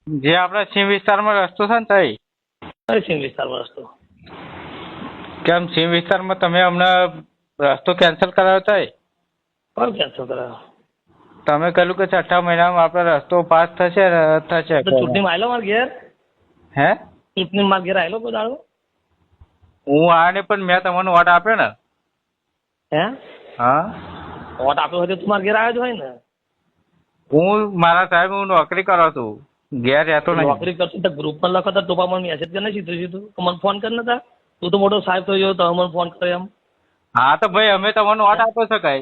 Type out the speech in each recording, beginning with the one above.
જે આપણા સીમ વિસ્તારમાં રસ્તો છે ને તઈ કઈ સીમ વિસ્તારમાં રસ્તો? કેમ સીમ વિસ્તારમાં તમે હમણાં રસ્તો કેન્સલ કરાવ્યો તઈ કોણ કેન્સલ કરાયો? તમે કહ્યું કે 6 મહિનામાં આપણે રસ્તો પાસ થશે ને થશે. તો ચૂંટણીમાં આવેલો મારા ઘેર? હે ચૂંટણીમાં મારા ઘેર આવેલો કોઈ દાડો? હું આ ને પણ મેં તમને વોટ આપ્યો ને. હે હા વોટ આપ્યો હોય તો તું મારા ઘેર આવ્યો જ હોય ને. હું મારા સાહેબ હું નોકરી કરું છું, ઘેર રહેતો નહીં. નોકરી કરતો તો ગ્રુપમાં લખો તો ટોપામાં મેસેજ કરીને સીધું સીધું તો મને ફોન કરી નતા? તું તો મોટો સાહેબ થઈ ગયો તો મને ફોન કર્યો એમ? હા તો ભાઈ અમે તમને વોટ આપ્યો છે કઈ?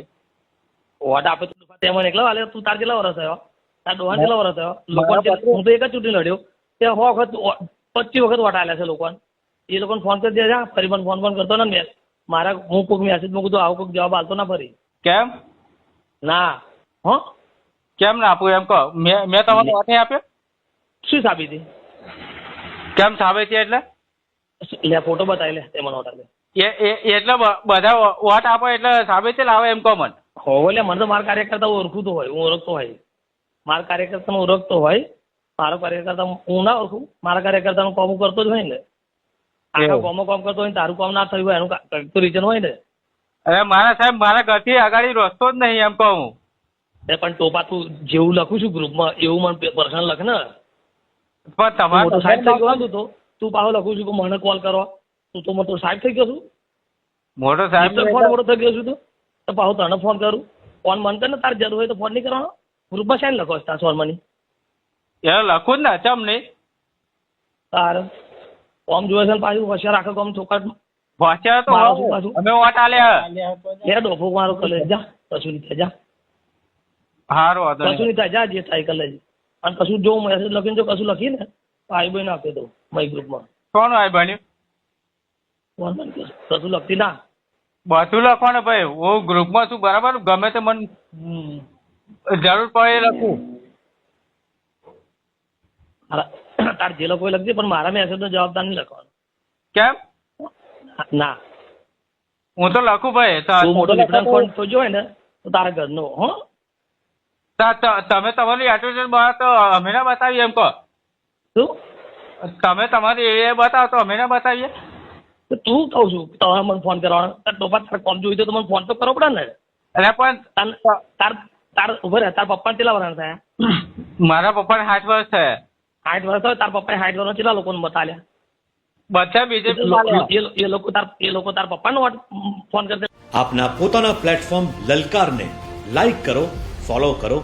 વોટ આપે તો તે મને એકલા વાલે તું તાર કેટલા વર્ષ થયો? તાર ડોહાન કેટલા વર્ષ થયો? લોકો હું તો એક જ ચૂંટણી લડ્યો તે 100 વખત 25 વખત વોટ આલ્યા છે લોકોને. એ લોકોને ફોન કરી દેજા, ફરી મને ફોન કરતો ને મેં મારા હું કોઈક મેસેજ મૂકું તો આવું કોઈક જવાબ આલતો ના ફરી. કેમ ના હો કેમ ના આપું એમ કહો. મેં તમને વોટ નહીં આપ્યો? શું સાબિતી? કેમ સાબિતી એટલે? લે ફોટો બતાવી લે તે મને વોટ આપે. એટલે બધા વોટ આપો એટલે સાબિતી લાવે એમ કહો મને. હોવે લે મને તો મારા કાર્યકર્તા ઓળખું તો હોય, હું ઓળખતો હોય. મારા કાર્યકર્તા ઓળખતો હોય. મારો કાર્યકર્તા હું ના ઓળખું? મારા કાર્યકર્તાનું કામ કરતો જ હોય ને. આખા ગામમાં કામ કરતો હોય તારું કામ ના થયું હોય એનું કંઈક તો રીઝન હોય ને. અરે મારા સાહેબ મારા ઘરથી આગળ રસ્તો જ નહીં એમ કહું. પણ ટોપા તું જેવું લખું છું ગ્રુપમાં એવું મને પર્સનલ લખ ને. પણ તમારે મોટો સાહેબ થઈ ગયો તું તો તું પાછો લખું છું કે મને કોલ કરો. તું તો મોટો સાહેબ થઈ ગયો છું. મોટો સાહેબ ફોન મોટો થઈ ગયો છું તો પાછો તને ફોન કરું. ફોન મન કર ને તાર જરૂર હોય તો ફોન નહીં કરવાનો. ગ્રુપમાં સાઈન લખો તાર સોલમાની એ લખું જ ને ચમ નહીં તાર કોમ જોવે છે પાછું હોશિયાર આખો કોમ ચોકટ પહોંચ્યા તો અમે વોટ આલ્યા. લે ડોફો મારો કલે જા કશું નહીં થાય જા. હારું વાંધો કશું નહીં. નહીં થાય જા જે થાય કરી લેજે. અને કશું જો મેસેજ લખીને જો કશું લખીને ભાઈ બહેન આપી દઉં મારી ગ્રુપમાં. કોણ ભાઈ બન્યું? ફોન બંધ કરજો. કશું લખતી ના. બધું લખવાનું ભાઈ. હું ગ્રુપમાં છું બરાબર, ગમે તે મને જરૂર પડે એ લખું. તાર જે લોકો લખજે પણ મારા મેસેજનો જવાબદાર નહીં લખવાનો. કેમ? ના હું તો લખું ભાઈ. તું મોટો ડિફરન્સ ફોન જોજો હોય ને તો તારા ઘરનો હો. તમે તમારી એટ્રીટ્યુડ બહાર તો અમે ના બતાવીએ એમ કહો. શું? તમે તમારી એ બતાવો તો અમે ના બતાવીએ. તો તું કહું છું તમારે મને ફોન કરવાનો. તાર ટોપા તારે કોમ જોઈ તો મને ફોન તો કરવો પડે ને. અરે પણ તાર તાર ઉભા રહે. તાર પપ્પા કેટલા વર્ષ થયા? મારા પપ્પાને 60 વર્ષ થયા. 60 વર્ષ હોય તાર પપ્પાએ 60 વર્ષ કેટલા લોકોને બતાલ્યા? બધા બીજેપી એ લોકો તાર પપ્પાનો ફોન કરશે. આપના પોતાના પ્લેટફોર્મ લલકારને લાઈક કરો, ફોલો કરો